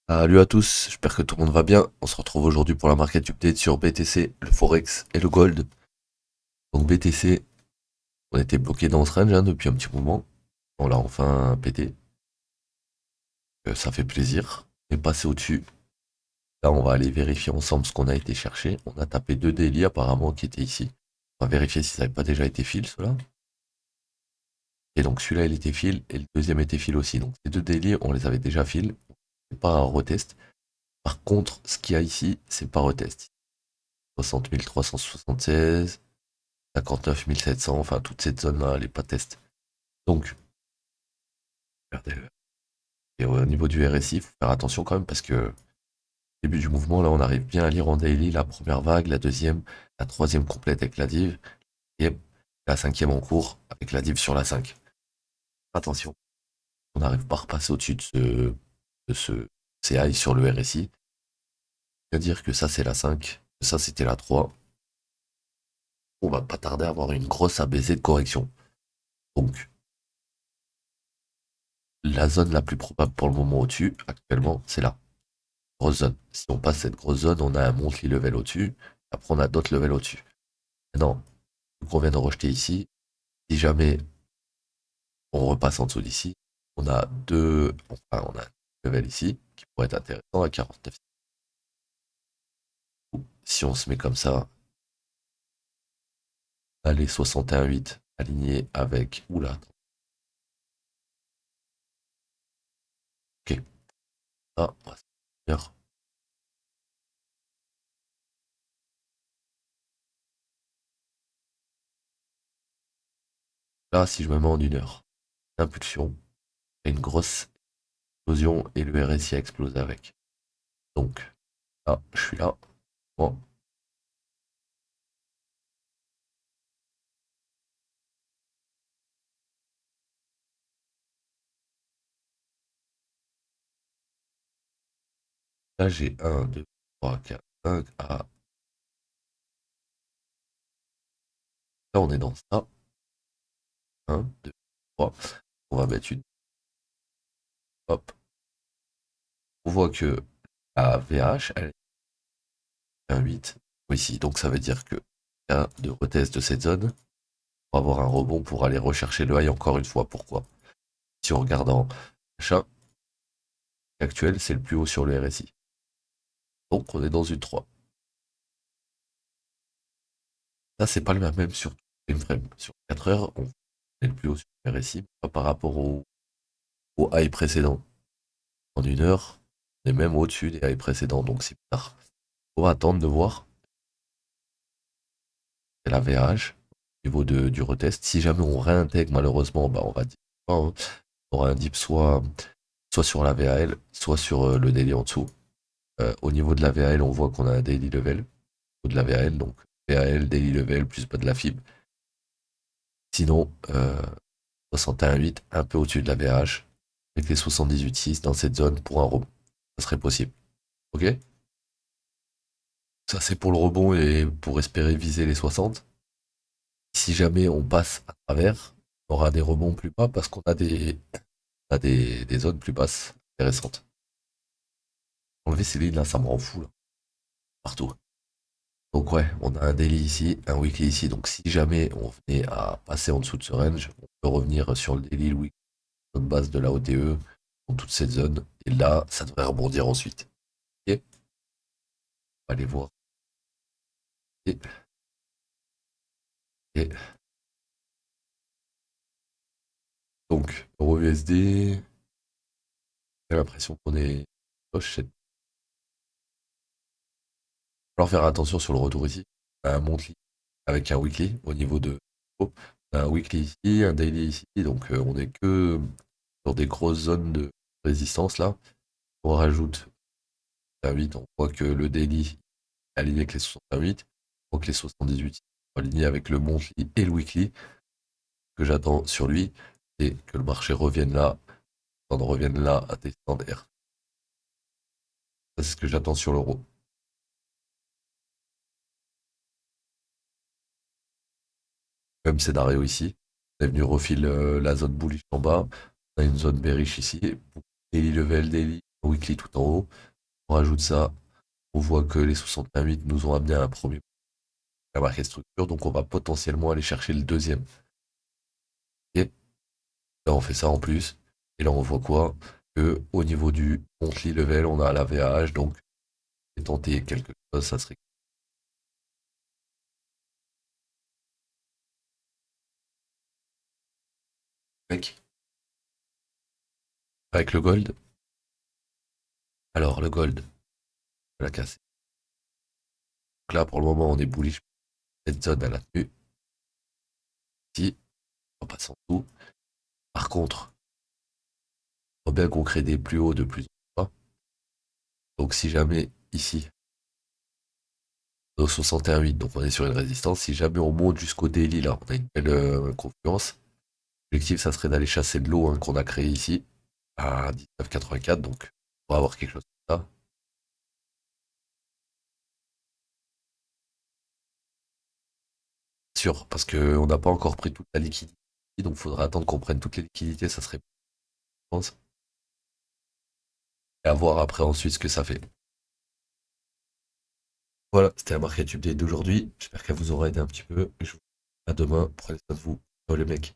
Salut à tous, j'espère que tout le monde va bien. On se retrouve aujourd'hui pour la market update sur BTC, le Forex et le Gold. Donc BTC, on était bloqué dans ce range depuis un petit moment. On l'a enfin pété. Ça fait plaisir. On est passé au-dessus. Là, on va aller vérifier ensemble ce qu'on a été chercher. On a tapé deux daily apparemment qui étaient ici. On va vérifier si ça n'avait pas déjà été fill, ceux-là. Et donc celui-là, il était fill et le deuxième était fill aussi. Donc ces deux daily, on les avait déjà fill. C'est pas un retest. Par contre, ce qu'il y a ici, c'est pas retest. 60 376. 59 700, enfin toute cette zone-là, elle n'est pas test. Donc, regardez. Et au niveau du RSI, il faut faire attention quand même parce que au début du mouvement, là, on arrive bien à lire en daily la première vague, la deuxième, la troisième complète avec la div, et la cinquième en cours avec la div sur la 5. Attention, on n'arrive pas à repasser au-dessus de ce CI sur le RSI. C'est-à-dire que ça, c'est la 5, que ça, c'était la 3. On va pas tarder à avoir une grosse ABZ de correction. Donc, la zone la plus probable pour le moment au-dessus, actuellement, c'est là. Grosse zone. Si on passe cette grosse zone, on a un monthly level au-dessus. Après, on a d'autres levels au-dessus. Maintenant, on vient de rejeter ici. Si jamais on repasse en dessous d'ici, on a on a un level ici qui pourrait être intéressant à 49. Si on se met comme ça, allez 61,8 aligné avec. Oula, ok. Ah, on va se faire. Là, si je me mets en une heure, impulsion, une grosse explosion et le RSI a explosé avec. Donc, là, je suis là. Bon, là, j'ai 1, 2, 3, 4, 5. Ah, là, on est dans ça. 1, 2, 3. On va mettre une. Hop. On voit que la VH, elle est un 8 ici. Donc ça veut dire que cas de retest de cette zone, on va avoir un rebond pour aller rechercher le high encore une fois. Pourquoi? Si on regarde en achat actuel, c'est le plus haut sur le RSI. Donc on est dans une 3. Ça, c'est pas le même sur une frame. Sur 4 heures, on est le plus haut sur le RSI, pas par rapport au high précédent. En une heure, on est même au-dessus des high précédents. Donc c'est tard. On va attendre de voir. C'est la VH au niveau du retest. Si jamais on réintègre, malheureusement, bah, on va dire hein, on aura un dip soit sur la VAL, soit sur le daily en dessous. Au niveau de la VAL, on voit qu'on a un daily level au de la VAL, donc VAL, daily level, plus bas de la FIB. Sinon, 61,8, un peu au-dessus de la VH, avec les 78,6 dans cette zone pour un rebond. Ça serait possible. Ok? Ça, c'est pour le rebond et pour espérer viser les 60. Si jamais on passe à travers, on aura des rebonds plus bas parce qu'on a des zones plus basses intéressantes. Enlever ces lignes là, ça me rend fou là, partout. Donc ouais, on a un daily ici, un weekly ici. Donc si jamais on venait à passer en dessous de ce range, on peut revenir sur le daily, le weekly, notre base de la OTE, dans toute cette zone. Et là, ça devrait rebondir ensuite. Ok, on va aller voir. Et, et donc, Euro USD, j'ai l'impression qu'on est proche. Alors faire attention sur le retour ici. On a un monthly avec un weekly au niveau de on a un weekly ici, un daily ici, donc on est que sur des grosses zones de résistance là. On rajoute un 8, on voit que le daily est aligné avec les 68, donc les 78 sont alignés avec le monthly et le weekly. Ce que j'attends sur lui, c'est que le marché revienne là, on revienne là à des standards. Ça, c'est ce que j'attends sur l'euro. Même scénario ici. On est venu refiler la zone bullish en bas. On a une zone bearish ici. Daily level, daily, weekly tout en haut. On rajoute ça, on voit que les 61,8 nous ont amené à un premier la market structure, donc on va potentiellement aller chercher le deuxième. Et là on fait ça en plus, et là on voit quoi? Que au niveau du monthly level, on a la VAH, donc tenter quelque chose, ça serait mec. Avec le gold, alors le gold, on l'a cassé. Donc là pour le moment on est bullish, cette zone elle a tenu. Si, on passe en dessous. Par contre, il faut bien qu'on crée des plus hauts de plus en bas. Donc si jamais ici, au 61,8, donc on est sur une résistance, si jamais on monte jusqu'au daily, là, on a une belle confluence. L'objectif, ça serait d'aller chasser de l'eau hein, qu'on a créé ici à 19,84, donc on va avoir quelque chose comme ça. Sûr, parce qu'on n'a pas encore pris toute la liquidité, donc il faudra attendre qu'on prenne toutes les liquidités, ça serait, je pense, et à voir après ensuite ce que ça fait. Voilà, c'était la market update d'aujourd'hui. J'espère qu'elle vous aura aidé un petit peu. Je vous dis à demain. Prenez soin de vous. Ciao les mecs.